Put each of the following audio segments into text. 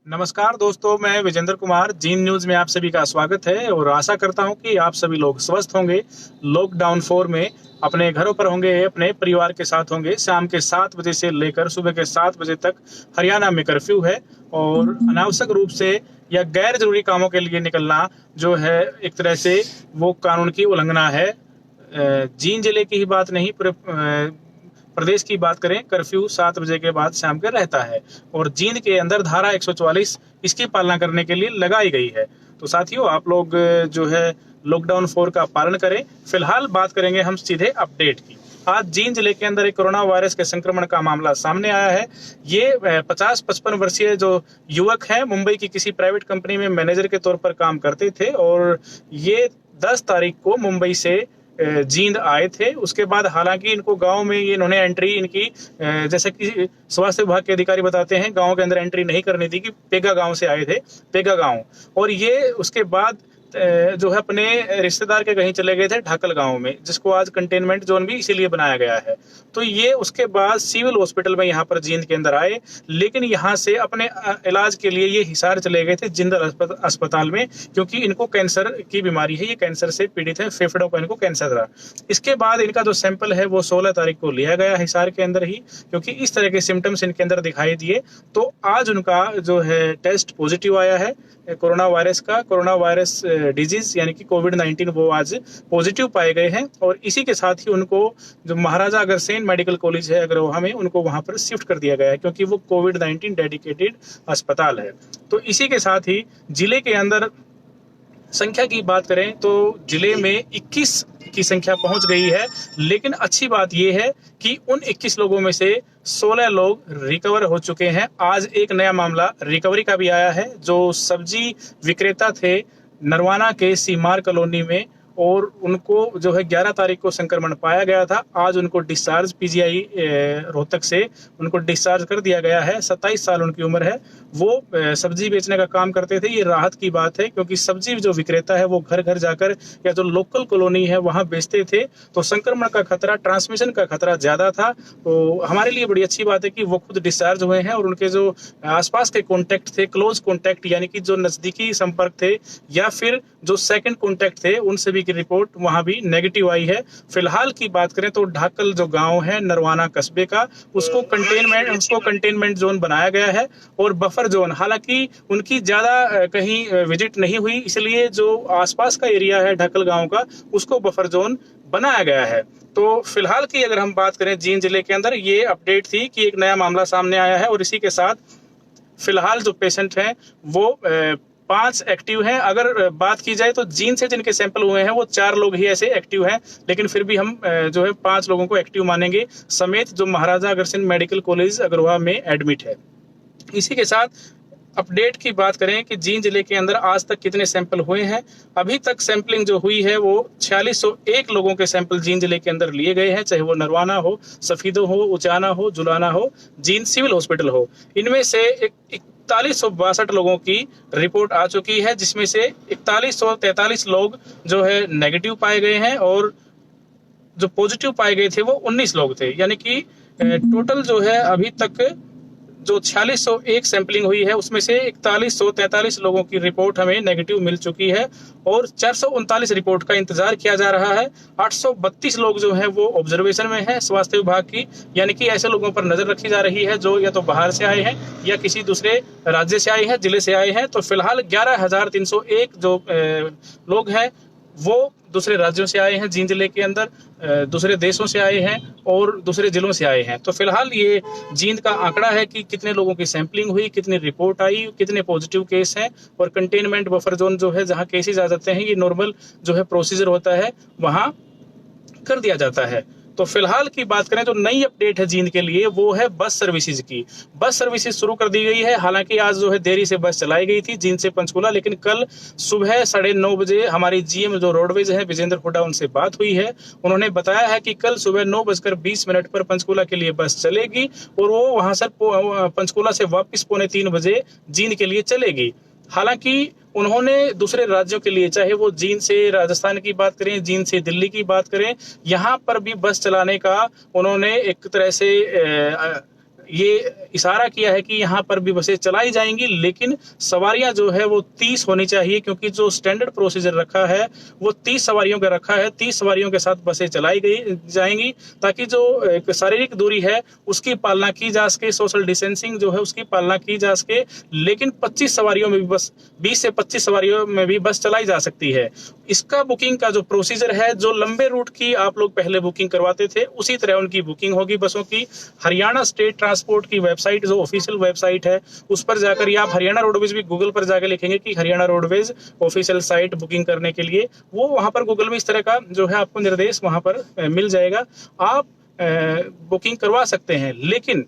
नमस्कार दोस्तों, मैं विजेंद्र कुमार। जीन न्यूज में आप सभी का स्वागत है और आशा करता हूं कि आप सभी लोग स्वस्थ होंगे। लॉकडाउन 4 में अपने घरों पर होंगे, अपने परिवार के साथ होंगे। शाम के 7 बजे से लेकर सुबह के 7 बजे तक हरियाणा में कर्फ्यू है और अनावश्यक रूप से या गैर जरूरी कामों के लिए निकलना जो है एक तरह से वो कानून की उल्लंघना है। जींद जिले की ही बात नहीं, पूरे प्रदेश की बात करें, कर्फ्यू 7 बजे के बाद शाम के रहता है और जींद के अंदर धारा 144 इसकी पालना करने के लिए लगाई गई है। तो साथियों, आप लोग जो है लॉकडाउन 4 का पालन करें। फिलहाल बात करेंगे हम सीधे अपडेट की। आज जींद जिले के अंदर एक कोरोना वायरस के संक्रमण का मामला सामने आया है। ये 50-55 वर्षीय जो युवक है, मुंबई की किसी प्राइवेट कंपनी में मैनेजर के तौर पर काम करते थे और ये 10 तारीख को मुंबई से जींद आए थे। उसके बाद हालांकि इनको गांव में इन्होंने एंट्री इनकी जैसे कि स्वास्थ्य विभाग के अधिकारी बताते हैं, गांव के अंदर एंट्री नहीं करनी थी कि पेगा गांव से आए थे, पेगा गांव। और ये उसके बाद जो है अपने रिश्तेदार के कहीं चले गए थे ढाकल गांव में, जिसको आज कंटेनमेंट जोन भी इसीलिए बनाया गया है। तो ये उसके बाद सिविल हॉस्पिटल में यहाँ पर जींद के अंदर आए, लेकिन यहाँ से अपने इलाज के लिए ये हिसार चले गए थे जिंदल अस्पताल में, क्योंकि इनको कैंसर की बीमारी है, ये कैंसर से पीड़ित है, फेफड़ों का इनको कैंसर था। इसके बाद इनका जो सैंपल है वो 16 तारीख को लिया गया हिसार के अंदर ही, क्योंकि इस तरह के सिम्टम्स इनके अंदर दिखाई दिए। तो आज उनका जो है टेस्ट पॉजिटिव आया है कोरोना वायरस का। कोरोना वायरस डिजीज यानी कि कोविड-19 वो आज पॉजिटिव पाए गए हैं और इसी के साथ ही उनको जो महाराजा अग्रसेन मेडिकल कॉलेज है अग्रोहा में, उनको वहां पर शिफ्ट कर दिया गया है, क्योंकि वो कोविड-19 डेडिकेटेड अस्पताल है। तो इसी के साथ ही जिले के अंदर संख्या की बात करें तो जिले में 21 की संख्या पहुंच गई है। लेकिन अच्छी बात यह है कि उन 21 लोगों में से 16 लोग रिकवर हो चुके हैं। आज एक नया मामला रिकवरी का भी आया है। जो सब्जी विक्रेता थे नरवाना के सीमार कॉलोनी में, और उनको जो है 11 तारीख को संक्रमण पाया गया था। आज उनको डिस्चार्ज पीजीआई रोहतक से उनको डिस्चार्ज कर दिया गया है। 27 साल उनकी उम्र है। वो सब्जी बेचने का काम करते थे। ये राहत की बात है, क्योंकि सब्जी जो विक्रेता है वो घर घर जाकर या जो लोकल कॉलोनी है वहां बेचते थे, तो संक्रमण का खतरा, ट्रांसमिशन का खतरा ज्यादा था। तो हमारे लिए बड़ी अच्छी बात है कि वो खुद डिस्चार्ज हुए हैं और उनके जो आसपास के कॉन्टैक्ट थे, क्लोज कॉन्टैक्ट यानी कि जो नजदीकी संपर्क थे या फिर जो सेकंड कॉन्टैक्ट थे, उन सभी की रिपोर्ट वहां भी नेगेटिव आई है। फिलहाल की बात करें तो ढाकल जो गांव है नरवाना कस्बे का, उसको कंटेनमेंट जोन बनाया गया है और बफर जोन, हालांकि उनकी ज्यादा कहीं विजिट नहीं हुई, इसलिए जो आसपास का एरिया है ढाकल गांव का, उसको बफर जोन बनाया गया है। तो फिलहाल की अगर हम बात करें जींद जिले के अंदर, ये अपडेट थी कि एक नया मामला सामने आया है और इसी के साथ फिलहाल जो पेशेंट हैं वो 5 एक्टिव हैं। अगर बात की जाए तो जींद से जिनके सैंपल हुए हैं वो 4 लोग ही ऐसे एक्टिव हैं, लेकिन फिर भी हम जो है 5 लोगों को एक्टिव मानेंगे, समेत जो महाराजा अग्रसेन मेडिकल कॉलेज अग्रोहा में एडमिट है। इसी के साथ अपडेट की बात करें कि जींद जिले के अंदर आज तक कितने सैंपल हुए हैं। अभी तक सैंपलिंग जो हुई है वो 4601 लोगों के सैंपल जींद जिले के अंदर लिए गए हैं, चाहे वो नरवाना हो, सफीदो हो, उचाना हो, जुलाना हो, जींद सिविल हॉस्पिटल हो। इनमें से 4162 लोगों की रिपोर्ट आ चुकी है, जिसमें से 4143 लोग जो है नेगेटिव पाए गए हैं और जो पॉजिटिव पाए गए थे वो 19 लोग थे। यानी कि टोटल जो है अभी तक जो 4601 सैंपलिंग हुई है उसमें से 4143 लोगों की रिपोर्ट हमें नेगेटिव मिल चुकी है और 439 रिपोर्ट का इंतजार किया जा रहा है। 832 लोग जो है वो ऑब्जर्वेशन में है स्वास्थ्य विभाग की, यानी कि ऐसे लोगों पर नजर रखी जा रही है जो या तो बाहर से आए हैं या किसी दूसरे राज्य से आए हैं, जिले से आए हैं। तो फिलहाल 11,301 जो लोग हैं वो दूसरे राज्यों से आए हैं, जींद जिले के अंदर दूसरे देशों से आए हैं और दूसरे जिलों से आए हैं। तो फिलहाल ये जींद का आंकड़ा है कि कितने लोगों की सैंपलिंग हुई, कितनी रिपोर्ट आई, कितने पॉजिटिव केस हैं और कंटेनमेंट बफर जोन जो है जहां केसेस आ जाते हैं, ये नॉर्मल जो है प्रोसीजर होता है वहां कर दिया जाता है। तो फिलहाल की बात करें तो नई अपडेट है जींद के लिए, वो है बस सर्विसेज की। बस सर्विसेज शुरू कर दी गई है। हालांकि आज जो है देरी से बस चलाई गई थी जींद से पंचकुला, लेकिन कल सुबह 9:30 बजे हमारी जीएम जो रोडवेज है विजेंद्र हुड्डा, उनसे बात हुई है। उन्होंने बताया है कि कल सुबह 9:20 पर पंचकुला के लिए बस चलेगी और वो वहां से पंचकुला से वापस 2:45 बजे जींद के लिए चलेगी। हालांकि उन्होंने दूसरे राज्यों के लिए, चाहे वो जींद से राजस्थान की बात करें, जींद से दिल्ली की बात करें, यहाँ पर भी बस चलाने का उन्होंने एक तरह से ये इशारा किया है कि यहाँ पर भी बसें चलाई जाएंगी, लेकिन सवारियां जो है वो 30 होनी चाहिए, क्योंकि जो स्टैंडर्ड प्रोसीजर रखा है वो 30 सवारियों का रखा है। 30 सवारियों के साथ बसें चलाई जाएंगी, ताकि जो एक शारीरिक दूरी है उसकी पालना की जा सके, सोशल डिस्टेंसिंग जो है उसकी पालना की जा सके। लेकिन 25 सवारियों में भी बस 20 से 25 सवारियों में भी बस चलाई जा सकती है। इसका बुकिंग का जो प्रोसीजर है, जो लंबे रूट की आप लोग पहले बुकिंग करवाते थे उसी तरह उनकी बुकिंग होगी बसों की। हरियाणा स्टेट ट्रांसपोर्ट की वेबसाइट, जो ऑफिशियल वेबसाइट है, उस पर जाकर या आप हरियाणा रोडवेज भी गूगल पर जाकर लिखेंगे कि Haryana roadways official site booking करने के लिए, वो वहां पर गूगल में इस तरह का जो है आपको निर्देश वहां पर मिल जाएगा। आप बुकिंग करवा सकते हैं। लेकिन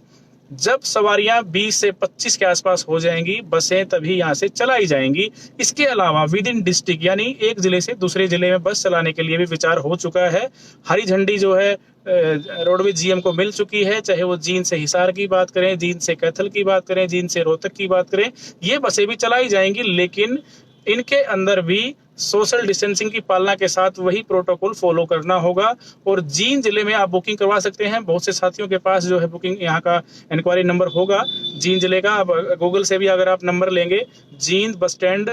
जब सवारियां 20 से 25 के आसपास हो जाएंगी, बसें तभी यहां से चलाई जाएंगी। इसके अलावा विद इन डिस्ट्रिक्ट, यानी एक जिले से दूसरे जिले में बस चलाने के लिए भी विचार हो चुका है। हरी झंडी जो है रोडवेज जीएम को मिल चुकी है। चाहे वो जींद से हिसार की बात करें, जींद से कैथल की बात करें, जींद से रोहतक की बात करें, ये बसें भी चलाई जाएंगी। लेकिन इनके अंदर भी सोशल डिस्टेंसिंग की पालना के साथ वही प्रोटोकॉल फॉलो करना होगा। और जींद जिले में आप बुकिंग करवा सकते हैं। बहुत से साथियों के पास जो है बुकिंग यहाँ का इंक्वायरी नंबर होगा जींद जिले का। अब गूगल से भी अगर आप नंबर लेंगे, Jind bus stand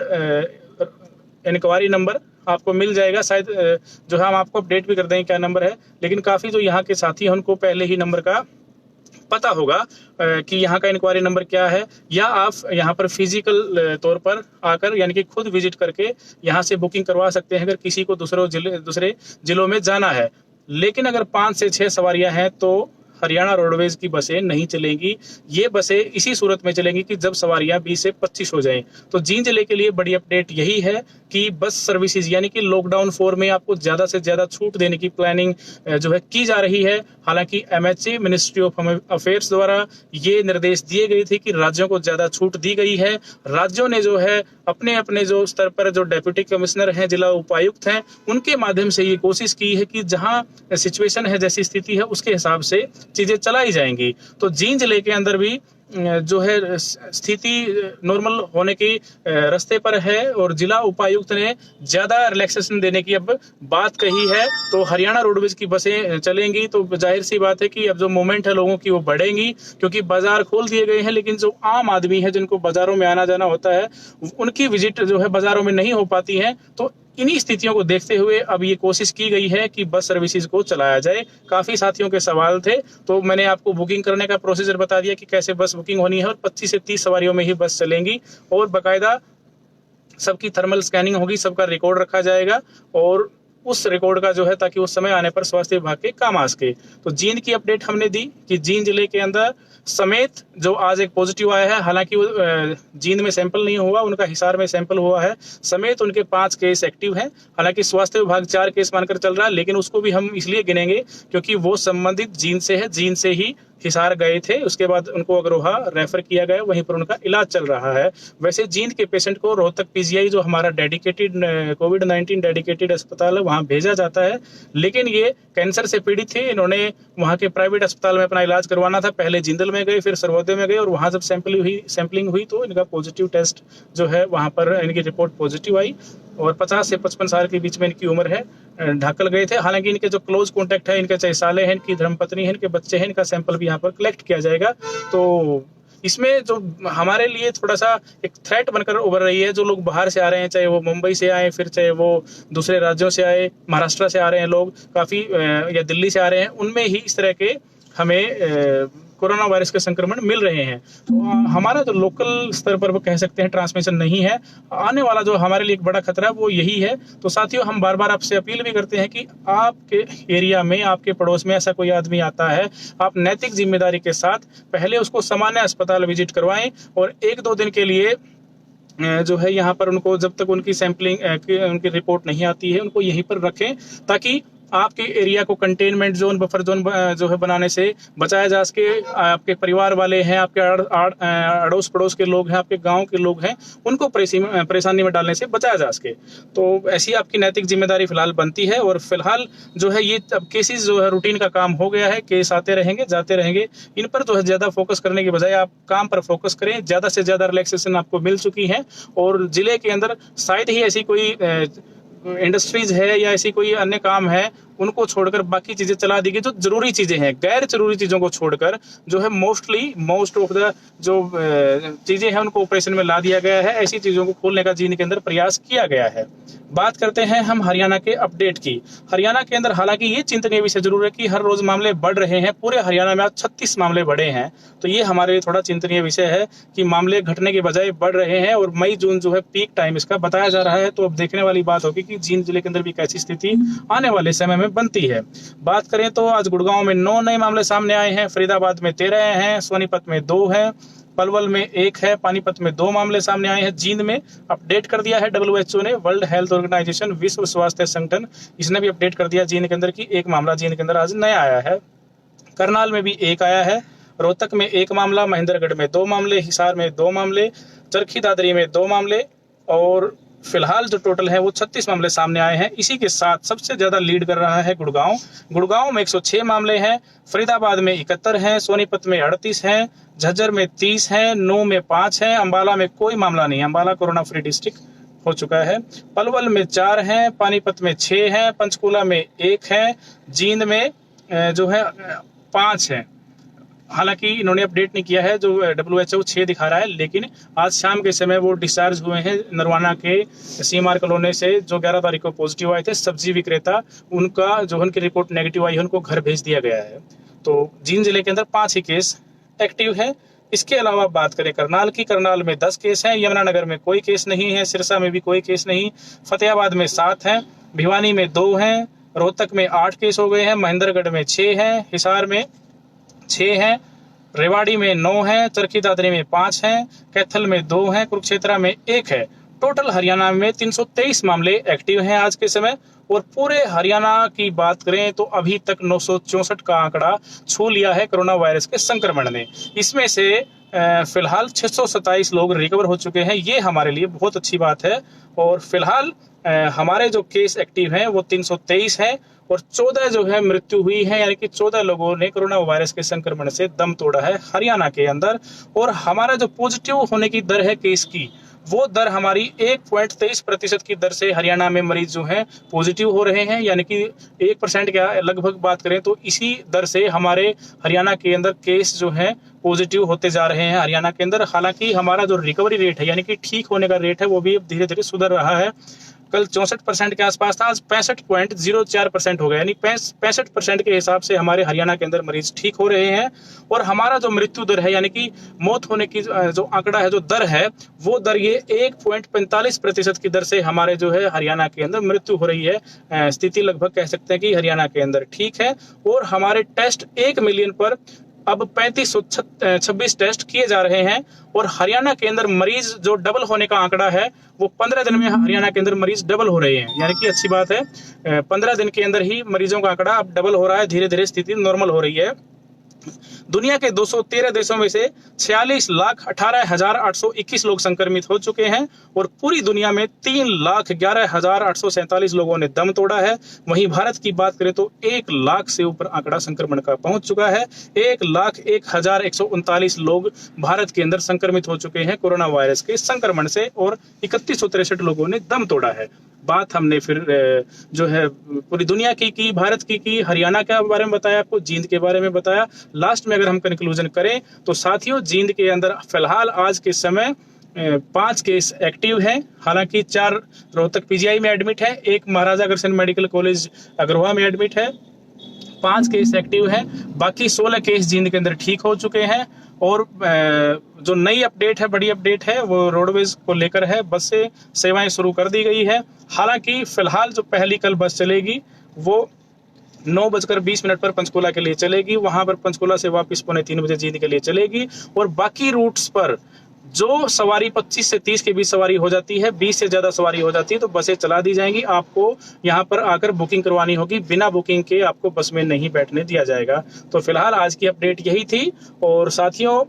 inquiry number आपको मिल जाएगा। शायद जो है हम आपको अपडेट भी कर देंगे क्या नंबर है। लेकिन काफ़ी जो यहाँ के साथी हैं उनको पहले ही नंबर का पता होगा कि यहाँ का इंक्वायरी नंबर क्या है, या आप यहाँ पर फिजिकल तौर पर आकर यानी कि खुद विजिट करके यहाँ से बुकिंग करवा सकते हैं अगर किसी को दूसरे जिलों में जाना है। लेकिन अगर 5 से 6 सवारियां हैं तो हरियाणा रोडवेज की बसें नहीं चलेंगी। ये बसें इसी सूरत में चलेंगी कि जब सवारियां 20 से 25 हो जाएं। तो जींद जिले के लिए बड़ी अपडेट यही है कि बस सर्विसेज यानी कि लॉकडाउन 4 में आपको ज़्यादा से ज़्यादा छूट देने की प्लानिंग जो है की जा रही है। हालांकि MHA मिनिस्ट्री ऑफ अफेयर्स द्वारा ये निर्देश दिए गए थे कि राज्यों को ज़्यादा छूट दी गई है। राज्यों ने जो है अपने अपने जो स्तर पर जो डेप्यूटी कमिश्नर हैं, जिला उपायुक्त हैं, उनके माध्यम से ये कोशिश की है कि जहाँ सिचुएशन है, जैसी स्थिति है, उसके हिसाब से चीजें चलाई जाएंगी। तो जींद जिले के अंदर भी जो है स्थिति नॉर्मल होने की रास्ते पर है और जिला उपायुक्त ने ज्यादा रिलैक्सेशन देने की अब बात कही है। तो हरियाणा रोडवेज की बसें चलेंगी तो जाहिर सी बात है कि अब जो मूवमेंट है लोगों की वो बढ़ेंगी, क्योंकि बाजार खोल दिए गए हैं। लेकिन जो आम आदमी है जिनको बाजारों में आना जाना होता है, उनकी विजिट जो है बाजारों में नहीं हो पाती है। तो इन्हीं स्थितियों को देखते हुए अब ये कोशिश की गई है कि बस सर्विसेज को चलाया जाए। काफी साथियों के सवाल थे, तो मैंने आपको बुकिंग करने का प्रोसीजर बता दिया कि कैसे बस बुकिंग होनी है। और 25 से 30 सवारियों में ही बस चलेंगी और बाकायदा सबकी थर्मल स्कैनिंग होगी, सबका रिकॉर्ड रखा जाएगा और उस रिकॉर्ड का जो है ताकि उस समय आने पर स्वास्थ्य विभाग के काम आ सके। तो जींद की अपडेट हमने दी कि जींद जिले के अंदर समेत जो आज एक पॉजिटिव आया है, हालांकि वो जींद में सैंपल नहीं हुआ, उनका हिसार में सैंपल हुआ है, समेत उनके 5 केस एक्टिव हैं। हालांकि स्वास्थ्य विभाग 4 केस मानकर चल रहा है, लेकिन उसको भी हम इसलिए गिनेंगे क्योंकि वो संबंधित जींद से है, जींद से ही हिसार गए थे, उसके बाद उनको अग्रोहा रेफर किया गया, वहीं पर उनका इलाज चल रहा है। वैसे जींद के पेशेंट को रोहतक PGI जो हमारा डेडिकेटेड कोविड-19 डेडिकेटेड अस्पताल है वहाँ भेजा जाता है। लेकिन ये कैंसर से पीड़ित थे, इन्होंने वहाँ के प्राइवेट अस्पताल में अपना इलाज करवाना था। पहले जिंदल में गए, फिर सर्वोदय में गए और वहाँ जब सैंपलिंग हुई तो इनका पॉजिटिव टेस्ट जो है वहाँ पर इनकी रिपोर्ट पॉजिटिव आई और 50 से 55 साल के बीच में इनकी उम्र है। ढाकल गए थे। हालांकि इनके जो क्लोज कॉन्टैक्ट है, इनके चाहे साले हैं, इनकी धर्मपत्नी है, इनके बच्चे हैं, इनका सैंपल भी यहाँ पर कलेक्ट किया जाएगा। तो इसमें जो हमारे लिए थोड़ा सा एक थ्रेट बनकर उभर रही है, जो लोग बाहर से आ रहे हैं, चाहे वो मुंबई से आए, फिर चाहे वो दूसरे राज्यों से आए, महाराष्ट्र से आ रहे हैं लोग काफ़ी या दिल्ली से आ रहे हैं, उनमें ही इस तरह के हमें कोरोना वायरस के संक्रमण मिल रहे हैं। तो हमारा जो लोकल स्तर पर वो कह सकते हैं ट्रांसमिशन नहीं है। आने वाला जो हमारे लिए एक बड़ा खतरा है वो यही है। तो साथियों, हम बार बार आपसे अपील भी करते हैं कि आपके एरिया में, आपके पड़ोस में ऐसा कोई आदमी आता है, आप नैतिक जिम्मेदारी के साथ पहले उसको सामान्य अस्पताल विजिट करवाएं और 1-2 दिन के लिए जो है यहाँ पर उनको, जब तक उनकी सैंपलिंग उनकी रिपोर्ट नहीं आती है, उनको यहीं पर रखें ताकि आपके एरिया को कंटेनमेंट जोन, बफर जोन जो है बनाने से बचाया जा सके। आपके परिवार वाले हैं, आपके अड़ोस पड़ोस के लोग हैं, आपके गांव के लोग हैं, उनको परेशानी में डालने से बचाया जा सके। तो ऐसी आपकी नैतिक जिम्मेदारी फिलहाल बनती है। और फिलहाल जो है ये अब केसेस जो है रूटीन का काम हो गया है, केस आते रहेंगे, जाते रहेंगे, इन पर जो है ज़्यादा फोकस करने की बजाय आप काम पर फोकस करें। ज़्यादा से ज़्यादा रिलैक्सेशन आपको मिल चुकी है और ज़िले के अंदर शायद ही ऐसी कोई इंडस्ट्रीज है या ऐसी कोई अन्य काम है उनको छोड़कर बाकी चीजें चला दी गई। जो जरूरी चीजें हैं, गैर जरूरी चीजों को छोड़कर जो है मोस्ट ऑफ द जो चीजें हैं उनको ऑपरेशन में ला दिया गया है। ऐसी चीजों को खोलने का जींद के अंदर प्रयास किया गया है। बात करते हैं हम हरियाणा के अपडेट की। हरियाणा के अंदर हालांकि ये चिंतनीय विषय जरूर है कि हर रोज मामले बढ़ रहे हैं। पूरे हरियाणा में आज 36 मामले बढ़े हैं, तो ये हमारे लिए थोड़ा चिंतनीय विषय है कि मामले घटने के बजाय बढ़ रहे हैं और मई जून जो है पीक टाइम इसका बताया जा रहा है। तो अब देखने वाली बात होगी कि जींद जिले के अंदर भी कैसी स्थिति आने वाले समय में बनती है। बात करें तो आज गुड़गांव में 9 नए मामले सामने आए हैं, फरीदाबाद में 13 हैं, सोनीपत में 2 हैं, पलवल में 1 है, पानीपत में 2 मामले सामने आए हैं। जींद में अपडेट कर दिया है WHO ने, वर्ल्ड हेल्थ ऑर्गेनाइजेशन, विश्व स्वास्थ्य संगठन, इसने भी अपडेट कर दिया जींद के अंदर की 1 मामला जींद के अंदर आज नया आया है। करनाल में भी 1 आया है, रोहतक में 1 मामला, महेंद्रगढ़ में 2 मामले, हिसार में 2 मामले, चरखी दादरी में 2 मामले और फिलहाल जो टोटल है वो 36 मामले सामने आए हैं। इसी के साथ सबसे ज्यादा लीड कर रहा है गुड़गांव में 106 मामले हैं, फरीदाबाद में 71 हैं, सोनीपत में 38 हैं, झज्जर में 30 हैं, नूंह में 5 हैं, अंबाला में कोई मामला नहीं, अंबाला कोरोना फ्री डिस्ट्रिक्ट हो चुका है, पलवल में 4 हैं, पानीपत में 6 हैं, पंचकूला में 1 है, जींद में जो है 5 हैं। हालांकि इन्होंने अपडेट नहीं किया है, जो WHO 6 दिखा रहा है, लेकिन आज शाम के समय वो डिस्चार्ज हुए हैं नरवाना के CMR कॉलोनी से, जो 11 तारीख को पॉजिटिव आए थे सब्जी विक्रेता, उनका जो उनकी रिपोर्ट नेगेटिव आई है उनको घर भेज दिया गया है। तो जींद जिले के अंदर 5 ही केस एक्टिव है। इसके अलावा बात करें करनाल की, करनाल में 10 केस हैं, यमुनानगर में कोई केस नहीं है, सिरसा में भी कोई केस नहीं, फतेहाबाद में 7 हैं, भिवानी में 2 हैं, रोहतक में 8 केस हो गए हैं, महेंद्रगढ़ में 6 हैं, हिसार में 6 हैं, रेवाड़ी में 9 हैं, चरखी दादरी में 5 हैं, कैथल में 2 हैं, कुरुक्षेत्र में 1 है। टोटल हरियाणा में 323 मामले एक्टिव हैं आज के समय। और पूरे हरियाणा की बात करें तो अभी तक 964 का आंकड़ा छू लिया है कोरोना वायरस के संक्रमण ने। इसमें से फिलहाल 627 लोग रिकवर हो चुके हैं, ये हमारे लिए बहुत अच्छी बात है। और फिलहाल हमारे जो केस एक्टिव हैं वो 323 है और 14 जो है मृत्यु हुई है, यानी कि 14 लोगों ने कोरोना वायरस के संक्रमण से दम तोड़ा है हरियाणा के अंदर। और हमारा जो पॉजिटिव होने की दर है केस की, वो दर हमारी 1.23% की दर से हरियाणा में मरीज जो हैं पॉजिटिव हो रहे हैं, यानी कि 1% क्या लगभग बात करें तो इसी दर से हमारे हरियाणा के अंदर केस जो हैं पॉजिटिव होते जा रहे हैं हरियाणा के अंदर। हालांकि हमारा जो रिकवरी रेट है, यानी कि ठीक होने का रेट है, वो भी धीरे धीरे सुधर रहा है। कल 64% के आसपास था, आज 65.04% हो गया, यानी 65% के हिसाब से हमारे हरियाणा के अंदर मरीज ठीक हो रहे हैं। और हमारा जो मृत्यु दर है, यानी कि मौत होने की जो आंकड़ा है, जो दर है, वो दर ये 1.45% की दर से हमारे जो है हरियाणा के अंदर मृत्यु हो रही है। स्थिति लगभग कह सकते हैं कि हरियाणा के अंदर ठीक है। और हमारे टेस्ट 1 मिलियन पर अब 3526 टेस्ट किए जा रहे हैं। और हरियाणा के अंदर मरीज जो डबल होने का आंकड़ा है, वो 15 दिन में हरियाणा के अंदर मरीज डबल हो रहे हैं, यानी कि अच्छी बात है। 15 दिन के अंदर ही मरीजों का आंकड़ा अब डबल हो रहा है, धीरे धीरे स्थिति नॉर्मल हो रही है। दुनिया के 213 देशों में से 46,18,821 लोग संक्रमित हो चुके हैं और पूरी दुनिया में 3,11,847 लोगों ने दम तोड़ा है। वहीं भारत की बात करें तो 1 लाख से ऊपर आंकड़ा संक्रमण का पहुंच चुका है। 1,01,139 लोग भारत के अंदर संक्रमित हो चुके हैं कोरोना वायरस के संक्रमण से और 3163 लोगों ने दम तोड़ा है। बात हमने फिर जो है पूरी दुनिया की भारत की हरियाणा के बारे में बताया, आपको जींद के बारे में बताया। लास्ट में अगर हम कंक्लूजन करें तो साथियों, जींद के अंदर फिलहाल आज के समय 5 केस एक्टिव हैं। हालांकि 4 रोहतक PGI में एडमिट है, 1 महाराजा अग्रसेन मेडिकल कॉलेज अग्रवा में एडमिट है। 5 केस एक्टिव हैं, बाकी 16 केस जींद के अंदर ठीक हो चुके हैं। और जो नई अपडेट है, बड़ी अपडेट है, वो रोडवेज को लेकर है। बस से सेवाएं शुरू कर दी गई है। हालांकि फिलहाल जो पहली कल बस चलेगी वो 9:20 पर पंचकूला के लिए चलेगी। वहां पर पंचकूला से वापस 2:45 बजे जींद के लिए चलेगी। और बाकी रूट्स पर जो सवारी 25 से 30 के बीच सवारी हो जाती है, 20 से ज्यादा सवारी हो जाती है, तो बसें चला दी जाएंगी। आपको यहाँ पर आकर बुकिंग करवानी होगी, बिना बुकिंग के आपको बस में नहीं बैठने दिया जाएगा। तो फिलहाल आज की अपडेट यही थी। और साथियों,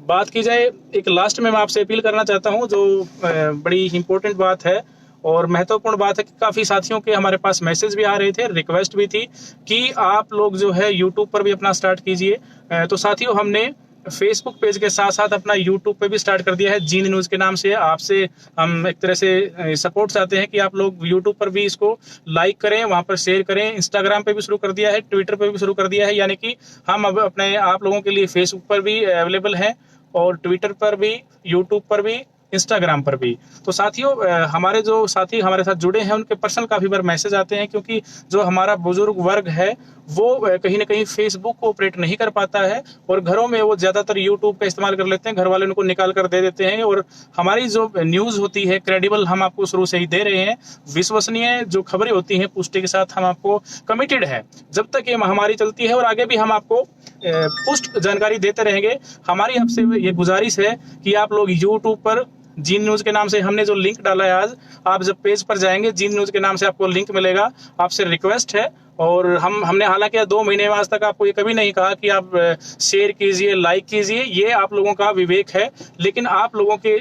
बात की जाए, एक लास्ट में मैं आपसे अपील करना चाहता हूँ, जो बड़ी इंपॉर्टेंट बात है और महत्वपूर्ण बात है कि काफी साथियों के हमारे पास मैसेज भी आ रहे थे, रिक्वेस्ट भी थी कि आप लोग जो है यूट्यूब पर भी अपना स्टार्ट कीजिए। तो साथियों, हमने फेसबुक पेज के साथ साथ अपना यूट्यूब पे भी स्टार्ट कर दिया है जीन न्यूज़ के नाम से। आपसे हम एक तरह से सपोर्ट चाहते हैं कि आप लोग यूट्यूब पर भी इसको लाइक करें, वहाँ पर शेयर करें। इंस्टाग्राम पे भी शुरू कर दिया है, ट्विटर पे भी शुरू कर दिया है, यानी कि हम अब अपने आप लोगों के लिए फेसबुक पर भी अवेलेबल हैं और ट्विटर पर भी, यूट्यूब पर भी, इंस्टाग्राम पर भी। तो साथियों, हमारे जो साथी हमारे साथ जुड़े हैं उनके पर्सनल काफ़ी बार मैसेज आते हैं, क्योंकि जो हमारा बुजुर्ग वर्ग है वो कहीं ना कहीं फेसबुक को ऑपरेट नहीं कर पाता है और घरों में वो ज़्यादातर यूट्यूब का इस्तेमाल कर लेते हैं। घर वाले उनको निकाल कर दे देते हैं और हमारी जो न्यूज़ होती है क्रेडिबल हम आपको शुरू से ही दे रहे हैं। विश्वसनीय जो खबरें होती हैं पुष्टि के साथ हम आपको कमिटेड है। जब तक ये महामारी चलती है और आगे भी हम आपको पुष्ट जानकारी देते रहेंगे। हमारी आपसे ये गुजारिश है कि आप लोग यूट्यूब पर जीन न्यूज़ के नाम से हमने जो लिंक डाला है आज, आप जब पेज पर जाएंगे जीन न्यूज़ के नाम से आपको लिंक मिलेगा। आपसे रिक्वेस्ट है, और हमने हालांकि 2 महीने में आज तक आपको ये कभी नहीं कहा कि आप शेयर कीजिए, लाइक कीजिए, ये आप लोगों का विवेक है। लेकिन आप लोगों के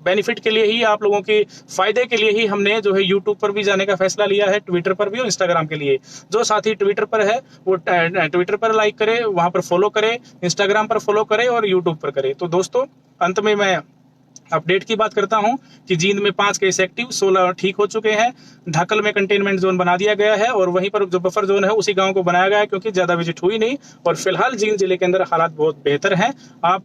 बेनिफिट के लिए ही, आप लोगों के फायदे के लिए ही हमने जो है यूट्यूब पर भी जाने का फैसला लिया है, ट्विटर पर भी और इंस्टाग्राम के लिए। जो साथी ट्विटर पर है वो ट्विटर पर लाइक करे, वहां पर फॉलो करे, इंस्टाग्राम पर फॉलो करे और यूट्यूब पर करे। तो दोस्तों, अंत में मैं अपडेट की बात करता हूं कि जींद में 5 केस एक्टिव, 16 ठीक हो चुके हैं। ढाकल में कंटेनमेंट जोन बना दिया गया है और वहीं पर जो बफर जोन है उसी गांव को बनाया गया है, क्योंकि ज्यादा विजिट हुई नहीं। और फिलहाल जींद जिले के अंदर हालात बहुत बेहतर हैं। आप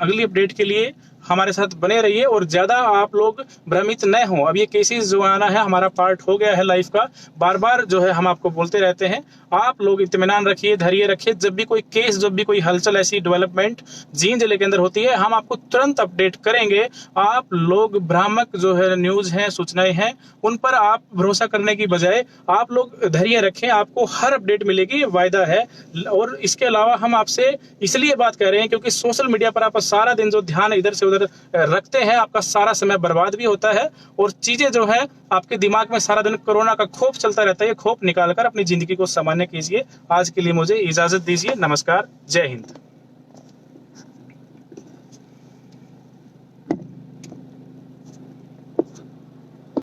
अगली अपडेट के लिए हमारे साथ बने रहिए और ज्यादा आप लोग भ्रमित न हो। अब ये केसेस जो आना है हमारा पार्ट हो गया है लाइफ का, बार बार जो है हम आपको बोलते रहते हैं। आप लोग इत्मीनान रखिए, धैर्य रखिए। जब भी कोई केस, जब भी कोई हलचल, ऐसी डेवलपमेंट जींद जिले के अंदर होती है, हम आपको तुरंत अपडेट करेंगे। आप लोग भ्रामक जो है न्यूज हैं, सूचनाएं हैं, उन पर आप भरोसा करने की बजाय आप लोग धैर्य रखें। आपको हर अपडेट मिलेगी, वायदा है। और इसके अलावा हम आपसे इसलिए बात कर रहे हैं क्योंकि सोशल मीडिया पर आप सारा दिन जो ध्यान इधर से उधर रखते हैं, आपका सारा समय बर्बाद भी होता है और चीजें जो है आपके दिमाग में सारा दिन कोरोना का खौफ चलता रहता है। ये खौफ निकालकर अपनी जिंदगी को सामान्य कीजिए। आज के लिए मुझे इजाजत दीजिए। नमस्कार, जय हिंद।